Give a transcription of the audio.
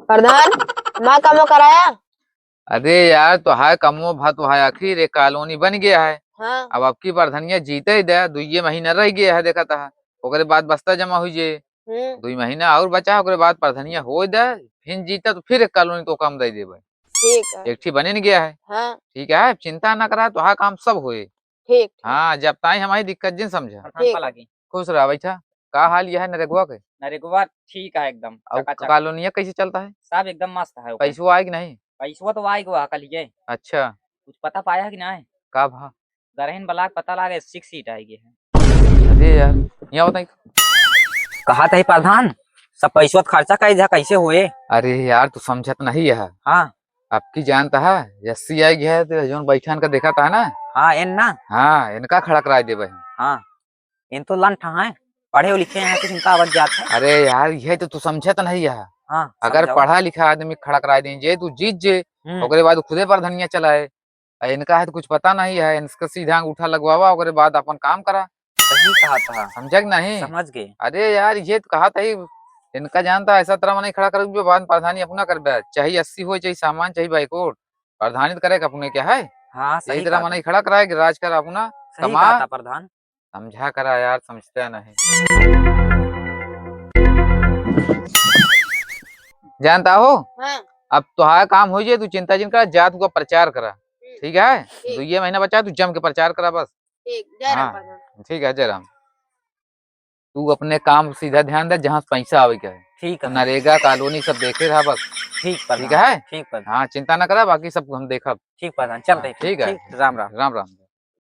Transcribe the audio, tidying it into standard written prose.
प्रधान माँ कमो कराया। अरे यार तो हाय कमो भा तो हाय आखिर एक कॉलोनी बन गया है। हाँ। अब आपकी प्रधानिया जीते ही दे 2 महीना रह गया है देखा था। ओकरे बाद बस्ता जमा हुई जे 2 महीना और बचा ओकरे बाद प्रधानिया हो दे फिर जीता तो फिर एक कॉलोनी तो कम दे देबे। ठीक है। एक ठी बने नहीं गया है। हाँ ठीक है चिंता ना करा तो हाँ काम सब होए। ठीक ठीक हाँ जब ताई हमारी दिक्कत जिन समझा। ठीक पला है। की खुश रहा बैठा। का हाल यह है नरेगवा के नरेगवा ठीक है एकदम और चकाचक कॉलोनिया कैसे चलता है। सब एकदम मस्त है। ओके पैसों आए कि नहीं। पैसवा तो आएगा कल ये अच्छा कुछ पता पाया कि नहीं। का भा। दरहिन ब्लाक पता लगे 6 सीट आएगी है। अरे यार यहाँ बताई। कहा था प्रधान सब पैसवा खर्चा कैसे हुए। अरे यार तू समझत नहीं है। हाँ आपकी जानता है एससी आई गया है तो जोन बैठान का देखा था ना। हाँ इन ना हाँ इनका खड़ा कराए दे भाई। हाँ इन तो लंठा है पढ़े लिखे हैं कुछ इनका आवाज जाता है। अरे यार यह तो तू समझत नहीं है। हाँ अगर समझाओ। पढ़ा लिखा आदमी खड़ा कराए देंगे तू जीत जे ओकरे बाद खुदे पर धनिया चलाए। इनका है तो कुछ पता नहीं है इनका सीधा अंगूठा लगवावा ओकरे बाद अपन काम करा। सही कहा था। समझा कि नहीं। समझ गए। अरे यार ये तो कहा था ही इनका जानता ऐसा तरह नहीं खड़ा कर बाद प्रधानी अपना कर चाहे 80 हो चाहे सामान चाहे बाइकोट प्रधानी तो करे अपने क्या है। हाँ यही सही तरह कहा मना खड़ा कराए राज कर अपना सही कमा। कहा था प्रधान। समझा करा यार समझता नहीं। जानता हो हाँ अब तुहार काम हो जाए तू चिंता जिन कर जा तू का प्रचार करा। ठीक है ठीक 2 महीना बचा तू जम के प्रचार करा बस। ठीक जय राम हाँ प्रधान। ठीक है जय राम। तू अपने काम सीधा ध्यान दे जहाँ पैसा आवे का है। ठीक तो है नरेगा कॉलोनी सब देखे रहा बस। ठीक ठीक प्रधान है ठीक प्रधान हाँ चिंता ना करा बाकी सब हम देखब। ठीक प्रधान चल हाँ, रहे ठीक है राम राम। राम राम।